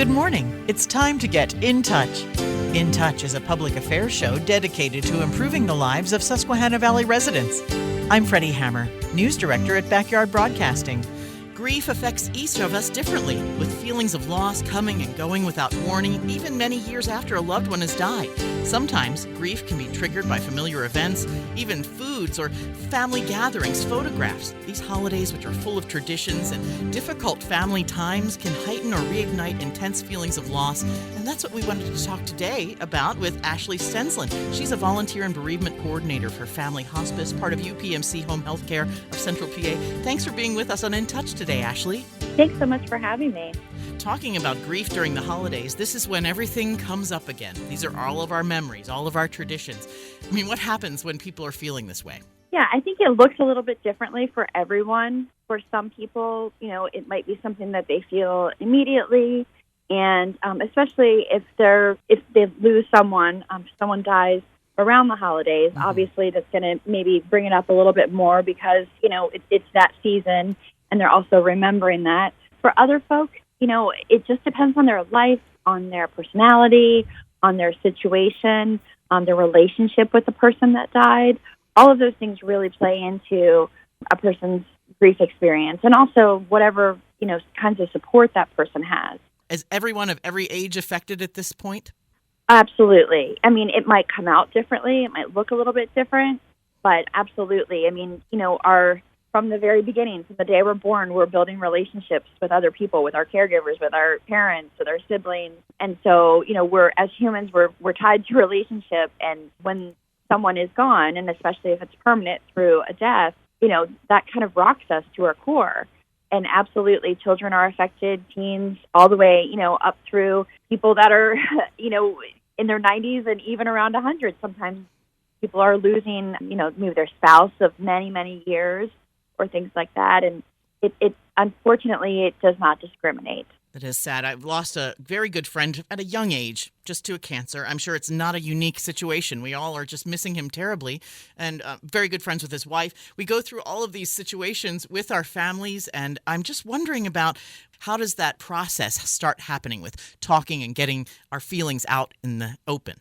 Good morning. It's time to get in touch. In Touch is a public affairs show dedicated to improving the lives of Susquehanna Valley residents. I'm Freddi Hammer, news director at Backyard Broadcasting. Grief affects each of us differently, with feelings of loss coming and going without warning, even many years after a loved one has died. Sometimes grief can be triggered by familiar events, even foods or family gatherings, photographs. These holidays, which are full of traditions and difficult family times, can heighten or reignite intense feelings of loss. And that's what we wanted to talk today about with Ashley Stensland. She's a volunteer and bereavement coordinator for Family Hospice, part of UPMC Home Healthcare of Central PA. Thanks for being with us on In Touch today, Ashley. Thanks so much for having me. Talking about grief during the holidays, this is when everything comes up again. These are all of our memories, all of our traditions. I mean, what happens when people are feeling this way? Yeah, I think it looks a little bit differently for everyone. For some people, it might be something that they feel immediately, and especially if they lose someone, someone dies around the holidays. Mm-hmm. Obviously, that's going to maybe bring it up a little bit more because it's that season, and they're also remembering that. For other folks, it just depends on their life, on their personality, on their situation, on their relationship with the person that died. All of those things really play into a person's grief experience, and also whatever, kinds of support that person has. Is everyone of every age affected at this point? Absolutely. I mean, it might come out differently. It might look a little bit different, but absolutely. I mean, from the very beginning, from the day we're born, we're building relationships with other people, with our caregivers, with our parents, with our siblings. And so, we're, as humans, we're tied to relationship. And when someone is gone, and especially if it's permanent through a death, that kind of rocks us to our core. And absolutely, children are affected, teens, all the way, up through people that are, in their 90s and even around 100. Sometimes people are losing, maybe their spouse of many, many years, or things like that. And it unfortunately, it does not discriminate. It is sad. I've lost a very good friend at a young age, just to a cancer. I'm sure it's not a unique situation. We all are just missing him terribly, and very good friends with his wife. We go through all of these situations with our families, and I'm just wondering about how does that process start happening with talking and getting our feelings out in the open?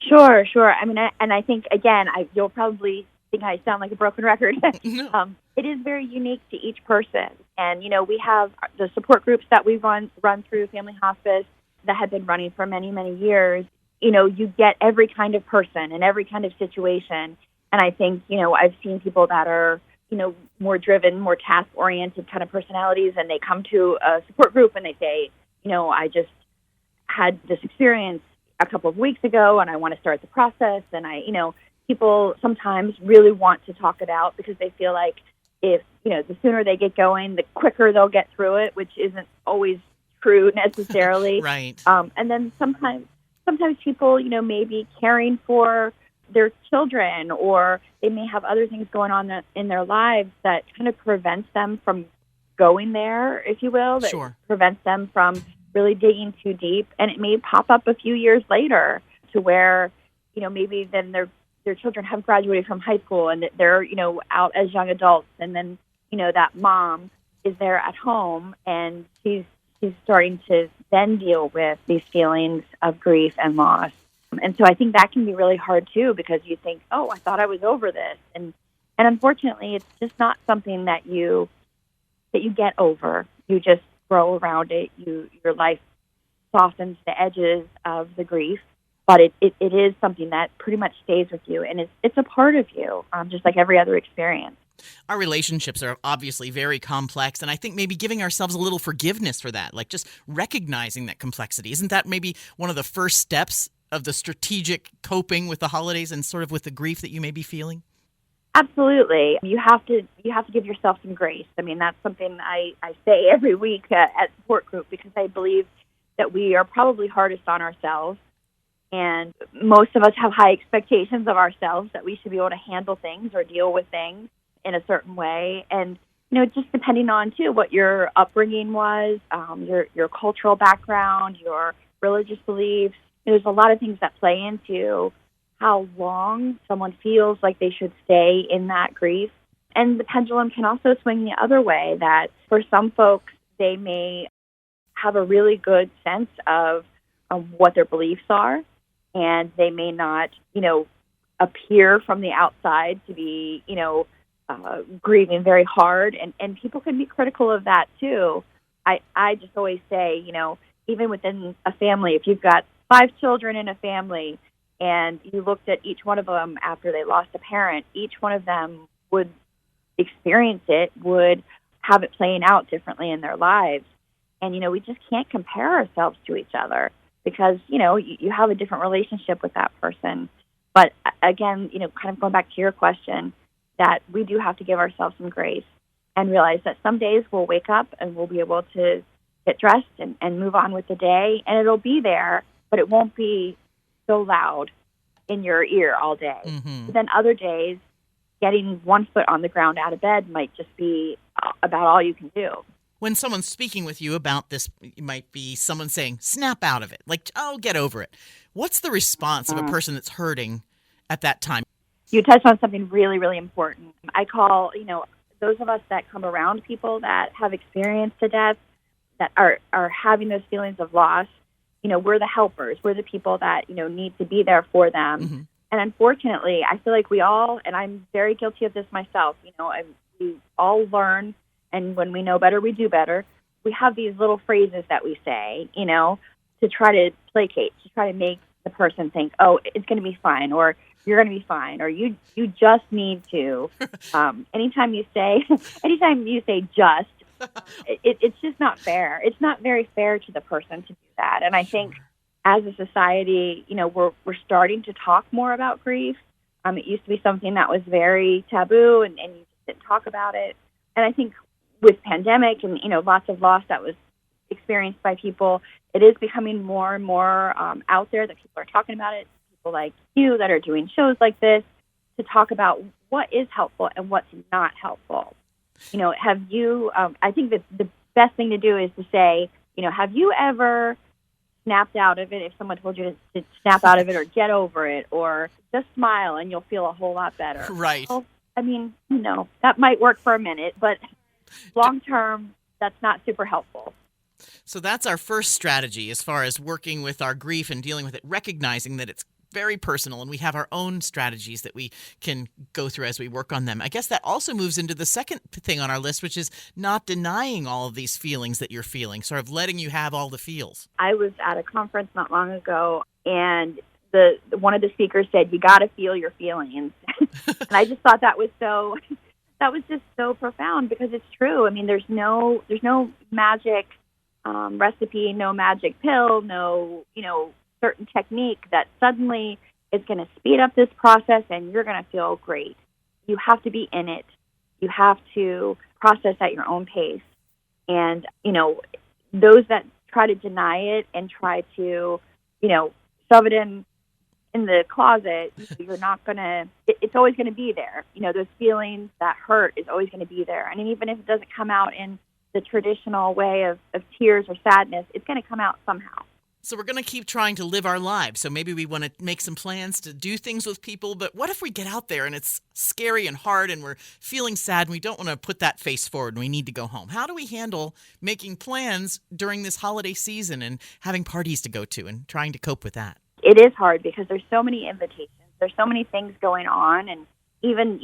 Sure. I mean, I think, again, you'll probably think I sound like a broken record. No. It is very unique to each person. And, we have the support groups that we run through Family Hospice that have been running for many, many years. You get every kind of person and every kind of situation. And I think, I've seen people that are, more driven, more task-oriented kind of personalities, and they come to a support group and they say, I just had this experience a couple of weeks ago and I want to start the process. And people sometimes really want to talk it out because they feel like if, the sooner they get going, the quicker they'll get through it, which isn't always true necessarily. Right. And then sometimes people, may be caring for their children, or they may have other things going on in their lives that kind of prevents them from going there, if you will. That Sure. Prevents them from really digging too deep. And it may pop up a few years later to where, maybe then their children have graduated from high school and they're, out as young adults. And then, that mom is there at home and she's starting to then deal with these feelings of grief and loss. And so I think that can be really hard too, because you think, oh, I thought I was over this. And unfortunately, it's just not something that you get over. You just grow around it. Your life softens the edges of the grief. But it is something that pretty much stays with you, and it's a part of you, just like every other experience. Our relationships are obviously very complex, and I think maybe giving ourselves a little forgiveness for that, like just recognizing that complexity. Isn't that maybe one of the first steps of the strategic coping with the holidays and sort of with the grief that you may be feeling? Absolutely. You have to give yourself some grace. I mean, that's something I say every week at support group, because I believe that we are probably hardest on ourselves. And most of us have high expectations of ourselves that we should be able to handle things or deal with things in a certain way. And, just depending on, too, what your upbringing was, your cultural background, your religious beliefs, there's a lot of things that play into how long someone feels like they should stay in that grief. And the pendulum can also swing the other way, that for some folks, they may have a really good sense of what their beliefs are, and they may not, appear from the outside to be, grieving very hard, and people can be critical of that too. I just always say, even within a family, if you've got 5 children in a family and you looked at each one of them after they lost a parent, each one of them would experience it, would have it playing out differently in their lives. And, we just can't compare ourselves to each other because, you have a different relationship with that person. But again, kind of going back to your question, that we do have to give ourselves some grace and realize that some days we'll wake up and we'll be able to get dressed and move on with the day, and it'll be there, but it won't be so loud in your ear all day. Mm-hmm. But then other days, getting one foot on the ground out of bed might just be about all you can do. When someone's speaking with you about this, it might be someone saying, snap out of it, like, oh, get over it. What's the response of a person that's hurting at that time? You touched on something really, really important. I call, those of us that come around people that have experienced a death, that are having those feelings of loss, we're the helpers. We're the people that, need to be there for them. Mm-hmm. And unfortunately, I feel like we all, and I'm very guilty of this myself, we all learn, and when we know better, we do better. We have these little phrases that we say, to try to placate, to try to make the person think, oh, it's going to be fine, or you're going to be fine, or you just need to. Anytime you say just, it's just not fair. It's not very fair to the person to do that. And I think as a society, we're starting to talk more about grief. It used to be something that was very taboo, and you just didn't talk about it. And I think with pandemic and, lots of loss that was experienced by people, it is becoming more and more out there that people are talking about it. People like you that are doing shows like this to talk about what is helpful and what's not helpful. Have you, I think that the best thing to do is to say, have you ever snapped out of it? If someone told you to snap out of it or get over it or just smile and you'll feel a whole lot better. Right. Well, that might work for a minute, but long term, that's not super helpful. So that's our first strategy as far as working with our grief and dealing with it, recognizing that it's very personal and we have our own strategies that we can go through as we work on them. I guess that also moves into the second thing on our list, which is not denying all of these feelings that you're feeling, sort of letting you have all the feels. I was at a conference not long ago, and one of the speakers said, you got to feel your feelings. And I just thought that was just so profound because it's true. I mean, there's no magic recipe, no magic pill, no, certain technique that suddenly is going to speed up this process and you're going to feel great. You have to be in it. You have to process at your own pace. And, those that try to deny it and try to, shove it in the closet, you're not going to, it's always going to be there. Those feelings, that hurt is always going to be there. And even if it doesn't come out in the traditional way of tears or sadness, it's going to come out somehow. So we're going to keep trying to live our lives. So maybe we want to make some plans to do things with people. But what if we get out there and it's scary and hard and we're feeling sad and we don't want to put that face forward and we need to go home? How do we handle making plans during this holiday season and having parties to go to and trying to cope with that? It is hard because there's so many invitations. There's so many things going on, and even,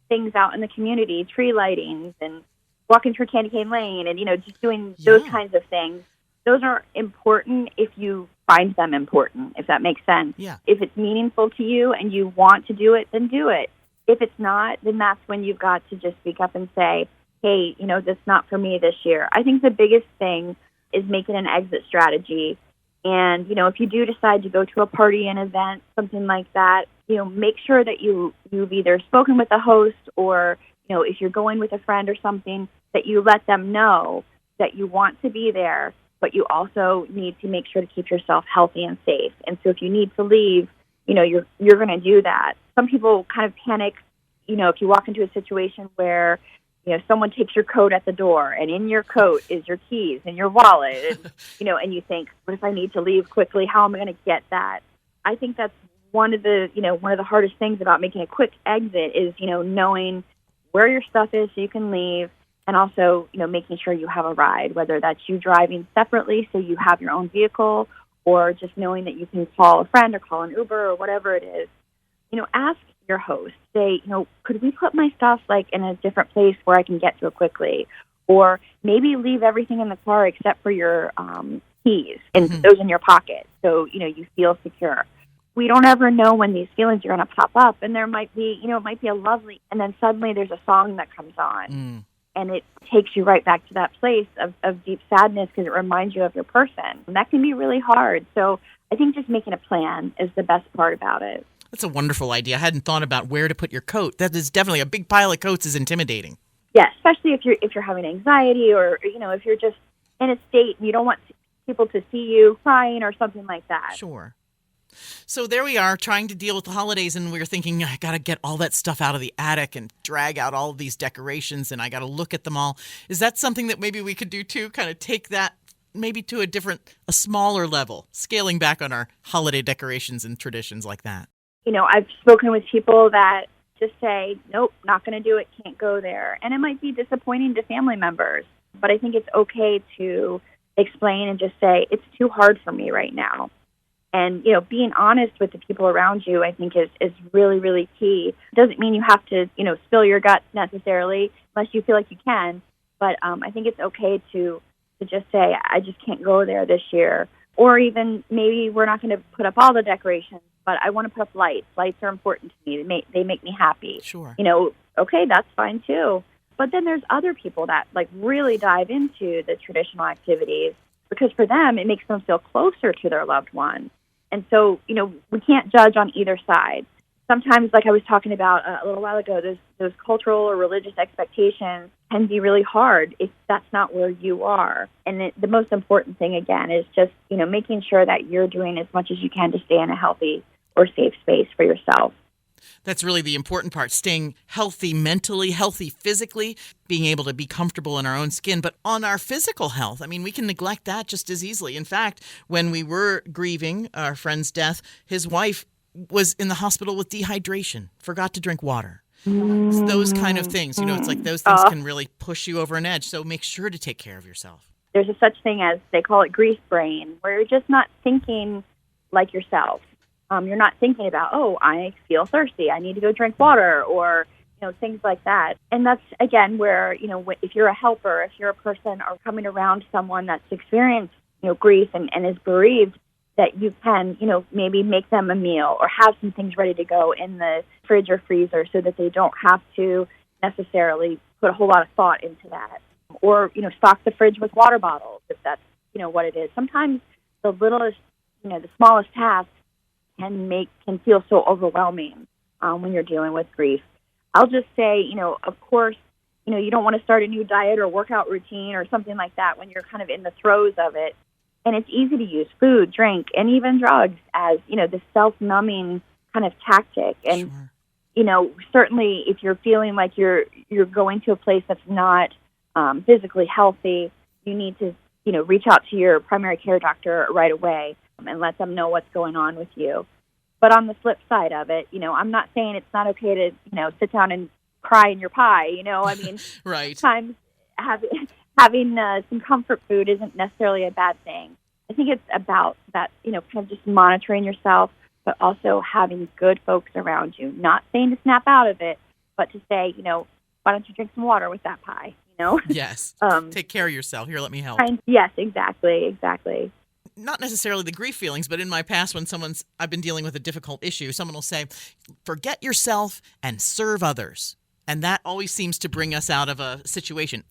things out in the community, tree lightings and walking through Candy Cane Lane and, just doing those kinds of things. Those are important if you find them important, if that makes sense. Yeah. If it's meaningful to you and you want to do it, then do it. If it's not, then that's when you've got to just speak up and say, hey, that's not for me this year. I think the biggest thing is making an exit strategy. And, if you do decide to go to a party, an event, something like that, make sure that you've either spoken with the host or, if you're going with a friend or something, that you let them know that you want to be there, but you also need to make sure to keep yourself healthy and safe. And so if you need to leave, you're going to do that. Some people kind of panic, if you walk into a situation where, someone takes your coat at the door and in your coat is your keys and your wallet, and, and you think, what if I need to leave quickly? How am I going to get that? I think that's one of the hardest things about making a quick exit is, knowing where your stuff is so you can leave And also, making sure you have a ride, whether that's you driving separately so you have your own vehicle, or just knowing that you can call a friend or call an Uber or whatever it is. Ask your host, say, could we put my stuff like in a different place where I can get to it quickly? Or maybe leave everything in the car except for your keys and those in your pocket, so, you feel secure. We don't ever know when these feelings are going to pop up, and there might be, it might be a lovely, and then suddenly there's a song that comes on, and it takes you right back to that place of deep sadness because it reminds you of your person. And that can be really hard. So I think just making a plan is the best part about it. That's a wonderful idea. I hadn't thought about where to put your coat. That is definitely a big pile of coats is intimidating. Yeah, especially if you're having anxiety, or if you're just in a state and you don't want people to see you crying or something like that. Sure. So there we are, trying to deal with the holidays, and we were thinking, I got to get all that stuff out of the attic and drag out all of these decorations, and I got to look at them all. Is that something that maybe we could do too, kind of take that maybe to a smaller level, scaling back on our holiday decorations and traditions like that? I've spoken with people that just say, nope, not going to do it, can't go there. And it might be disappointing to family members, but I think it's okay to explain and just say, it's too hard for me right now. And, being honest with the people around you, I think is really, really key. Doesn't mean you have to, spill your guts necessarily, unless you feel like you can. But I think it's okay to just say, I just can't go there this year. Or even maybe we're not going to put up all the decorations, but I want to put up lights. Lights are important to me. They make me happy. Sure. Okay, that's fine too. But then there's other people that really dive into the traditional activities because for them, it makes them feel closer to their loved one. And so, we can't judge on either side. Sometimes, like I was talking about a little while ago, those cultural or religious expectations can be really hard if that's not where you are. And the most important thing, again, is just, making sure that you're doing as much as you can to stay in a healthy or safe space for yourself. That's really the important part, staying healthy mentally, healthy physically, being able to be comfortable in our own skin. But on our physical health, we can neglect that just as easily. In fact, when we were grieving our friend's death, his wife was in the hospital with dehydration, forgot to drink water. It's those kind of things, it's like those things can really push you over an edge. So make sure to take care of yourself. There's a such thing as, they call it grief brain, where you're just not thinking like yourself. You're not thinking about, I feel thirsty, I need to go drink water, or, things like that. And that's, again, where, if you're a helper, if you're a person or coming around someone that's experienced, grief and is bereaved, that you can, maybe make them a meal or have some things ready to go in the fridge or freezer so that they don't have to necessarily put a whole lot of thought into that. Or, stock the fridge with water bottles if that's, what it is. Sometimes the littlest, the smallest task can feel so overwhelming when you're dealing with grief. I'll just say, of course, you don't want to start a new diet or workout routine or something like that when you're kind of in the throes of it. And it's easy to use food, drink, and even drugs as, the self-numbing kind of tactic. And, Sure. Certainly if you're feeling like you're going to a place that's not physically healthy, you need to, reach out to your primary care doctor right away and let them know what's going on with you. But on the flip side of it, I'm not saying it's not okay to, sit down and cry in your pie, Right. Sometimes having some comfort food isn't necessarily a bad thing. I think it's about that, kind of just monitoring yourself, but also having good folks around you. Not saying to snap out of it, but to say, why don't you drink some water with that pie, Yes. Take care of yourself. Here, let me help. Yes, exactly. Not necessarily the grief feelings, but in my past when I've been dealing with a difficult issue, someone will say, forget yourself and serve others. And that always seems to bring us out of a situation.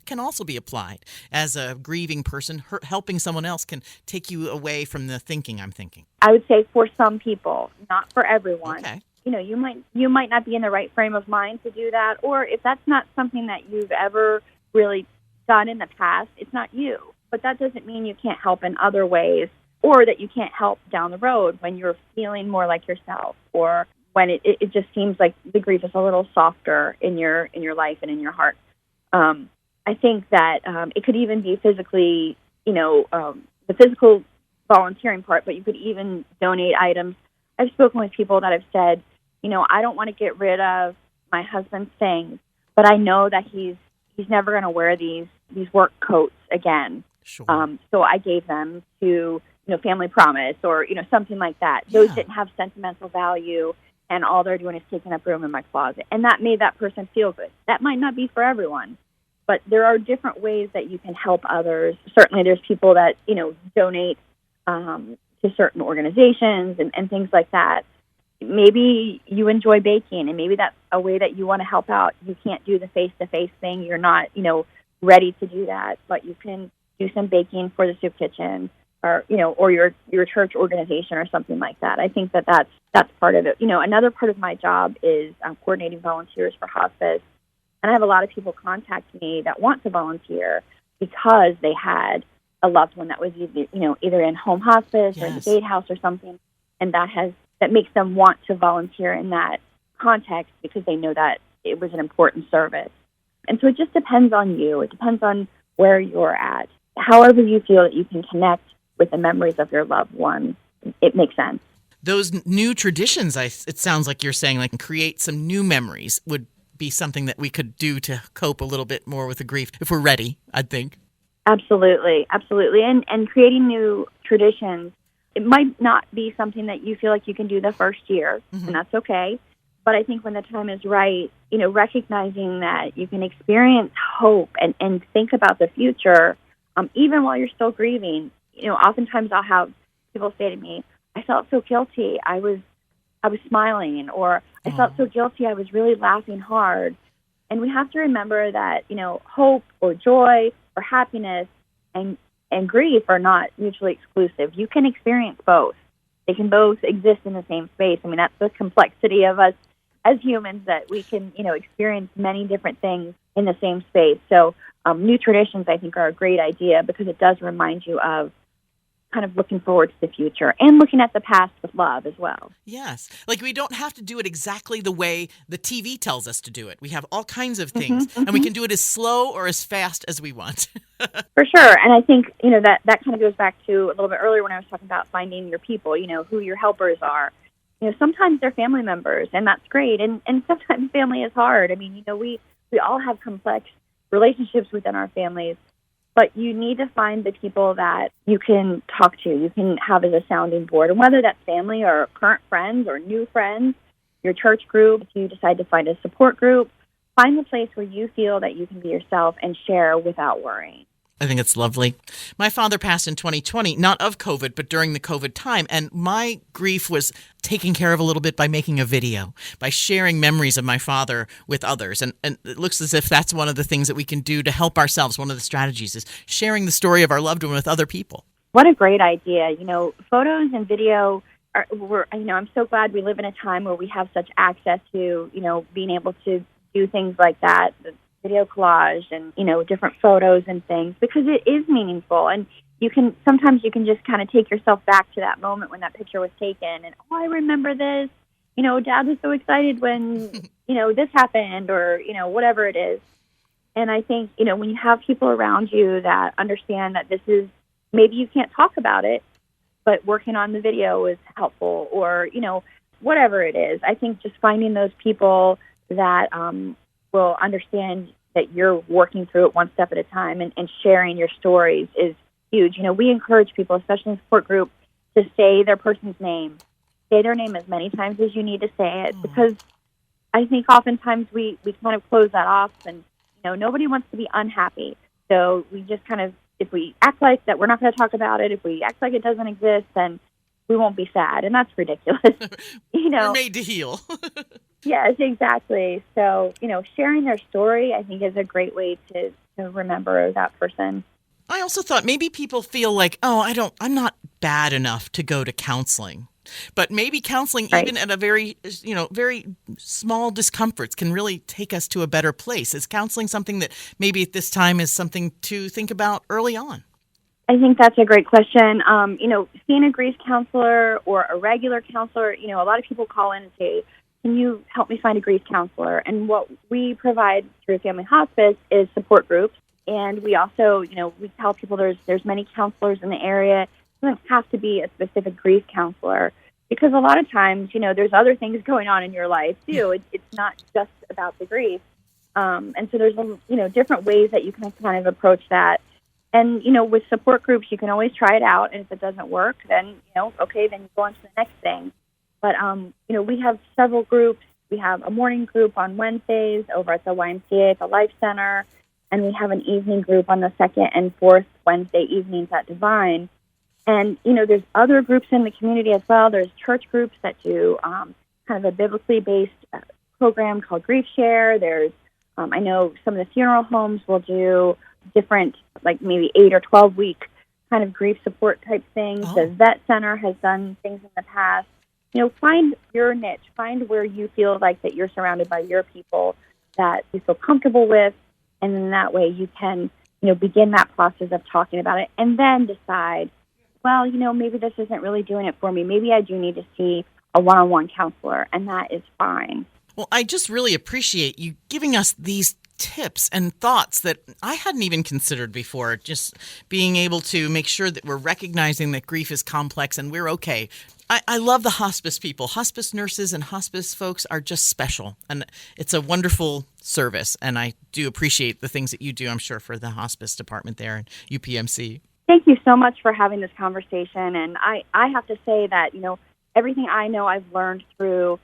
Can also be applied as a grieving person. Helping someone else can take you away from the thinking I'm thinking. I would say for some people, not for everyone. Okay. You might not be in the right frame of mind to do that, or if that's not something that you've ever really done in the past, it's not you. But that doesn't mean you can't help in other ways, or that you can't help down the road when you're feeling more like yourself, or when it just seems like the grief is a little softer in your life and in your heart. I think that it could even be physically, the physical volunteering part, but you could even donate items. I've spoken with people that have said, I don't want to get rid of my husband's things, but I know that he's he's never going to wear these work coats again. Sure. So I gave them to, Family Promise or, something like that. Those didn't have sentimental value, and all they're doing is taking up room in my closet. And that made that person feel good. That might not be for everyone, but there are different ways that you can help others. Certainly there's people that, donate to certain organizations and things like that. Maybe you enjoy baking, and maybe that's a way that you want to help out. You can't do the face-to-face thing. You're not, ready to do that, but you can do some baking for the soup kitchen, or or your church organization or something like that. I think that's part of it. Another part of my job is coordinating volunteers for hospice, and I have a lot of people contact me that want to volunteer because they had a loved one that was either in home hospice or in the gatehouse or something, and that makes them want to volunteer in that context because they know that it was an important service. And so it just depends on you. It depends on where you're at. However you feel that you can connect with the memories of your loved one, it makes sense. Those new traditions, it sounds like you're saying, like create some new memories would be something that we could do to cope a little bit more with the grief if we're ready, I think. Absolutely. And creating new traditions, it might not be something that you feel like you can do the first year, and that's okay. But I think when the time is right, recognizing that you can experience hope and think about the future, even while you're still grieving. Oftentimes I'll have people say to me, I felt so guilty. I was smiling, or I felt so guilty. I was really laughing hard. And we have to remember that, hope or joy or happiness and grief are not mutually exclusive. You can experience both. They can both exist in the same space. I mean, that's the complexity of us as humans, that we can, experience many different things in the same space. So new traditions, I think, are a great idea because it does remind you of kind of looking forward to the future and looking at the past with love as well. Yes. Like we don't have to do it exactly the way the TV tells us to do it. We have all kinds of things, and we can do it as slow or as fast as we want. For sure. And I think, that kind of goes back to a little bit earlier when I was talking about finding your people, who your helpers are. Sometimes they're family members, and that's great. And sometimes family is hard. I mean, we all have complex relationships within our families. But you need to find the people that you can talk to, you can have as a sounding board. And whether that's family or current friends or new friends, your church group, if you decide to find a support group, find the place where you feel that you can be yourself and share without worrying. I think it's lovely. My father passed in 2020, not of COVID, but during the COVID time. And my grief was taken care of a little bit by making a video, by sharing memories of my father with others. And it looks as if that's one of the things that we can do to help ourselves. One of the strategies is sharing the story of our loved one with other people. What a great idea. Photos and video I'm so glad we live in a time where we have such access to, being able to do things like that. Video collage and, different photos and things, because it is meaningful. And sometimes you can just kind of take yourself back to that moment when that picture was taken. And, I remember this, Dad was so excited when, this happened, or, whatever it is. And I think, when you have people around you that understand that this is, maybe you can't talk about it, but working on the video is helpful, or, whatever it is. I think just finding those people that, will understand that you're working through it one step at a time, and sharing your stories is huge. We encourage people, especially in support group, to say their person's name. Say their name as many times as you need to say it, because I think oftentimes we kind of close that off, and, nobody wants to be unhappy. So we just kind of, if we act like that we're not going to talk about it, if we act like it doesn't exist, then we won't be sad, and that's ridiculous. We're made to heal. Yes, exactly. So, sharing their story, I think, is a great way to remember that person. I also thought maybe people feel like, I'm not bad enough to go to counseling. But maybe counseling, even at a very small discomforts, can really take us to a better place. Is counseling something that maybe at this time is something to think about early on? I think that's a great question. Seeing a grief counselor or a regular counselor, a lot of people call in and say, can you help me find a grief counselor? And what we provide through Family Hospice is support groups. And we also, we tell people there's many counselors in the area. It doesn't have to be a specific grief counselor, because a lot of times, there's other things going on in your life too. It's not just about the grief. And so there's, different ways that you can kind of approach that. And, with support groups, you can always try it out. And if it doesn't work, then, okay, then you go on to the next thing. But, we have several groups. We have a morning group on Wednesdays over at the YMCA at the Life Center. And we have an evening group on the second and fourth Wednesday evenings at Divine. And, there's other groups in the community as well. There's church groups that do kind of a biblically based program called Grief Share. There's, I know some of the funeral homes will do different, like maybe 8 or 12 week kind of grief support type things. Oh. The Vet Center has done things in the past. Find your niche. Find where you feel like that you're surrounded by your people that you feel comfortable with. And then that way you can, begin that process of talking about it and then decide, well, maybe this isn't really doing it for me. Maybe I do need to see a one-on-one counselor, and that is fine. Well, I just really appreciate you giving us these tips and thoughts that I hadn't even considered before. Just being able to make sure that we're recognizing that grief is complex and we're okay. I love the hospice people. Hospice nurses and hospice folks are just special. And it's a wonderful service. And I do appreciate the things that you do, I'm sure, for the hospice department there at UPMC. Thank you so much for having this conversation. And I have to say that, everything I know I've learned through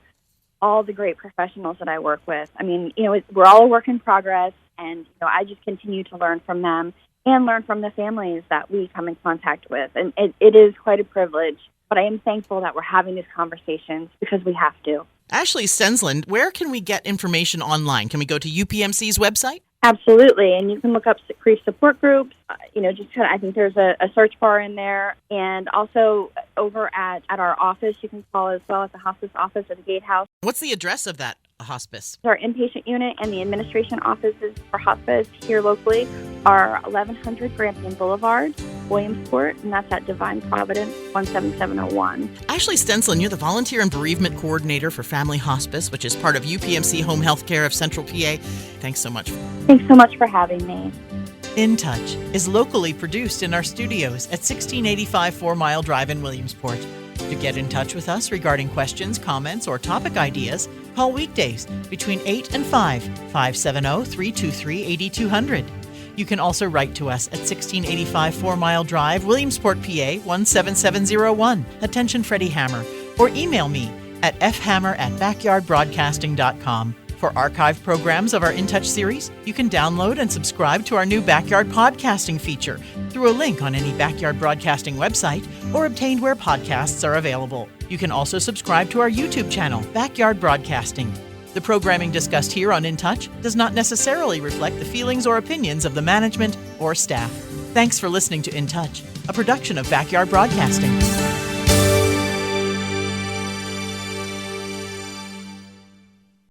all the great professionals that I work with. I mean, we're all a work in progress. And, I just continue to learn from them and learn from the families that we come in contact with. And it is quite a privilege. But I am thankful that we're having these conversations because we have to. Ashley Stensland, where can we get information online? Can we go to UPMC's website? Absolutely, and you can look up grief support groups. I think there's a search bar in there. And also over at our office, you can call as well at the hospice office at the Gatehouse. What's the address of that hospice? Our inpatient unit and the administration offices for hospice here locally are 1100 Grampian Boulevard, Williamsport, and that's at Divine Providence, 17701. Ashley Stensland, you're the Volunteer and Bereavement Coordinator for Family Hospice, which is part of UPMC Home Health Care of Central PA. Thanks so much. Thanks so much for having me. In Touch is locally produced in our studios at 1685 4 Mile Drive in Williamsport. To get in touch with us regarding questions, comments, or topic ideas, call weekdays between 8 and 5, 570-323-8200. You can also write to us at 1685 4 Mile Drive, Williamsport, PA 17701. Attention Freddi Hammer. Or email me at fhammer@backyardbroadcasting.com. For archived programs of our In Touch series, you can download and subscribe to our new Backyard Podcasting feature through a link on any Backyard Broadcasting website or obtained where podcasts are available. You can also subscribe to our YouTube channel, Backyard Broadcasting. The programming discussed here on In Touch does not necessarily reflect the feelings or opinions of the management or staff. Thanks for listening to In Touch, a production of Backyard Broadcasting.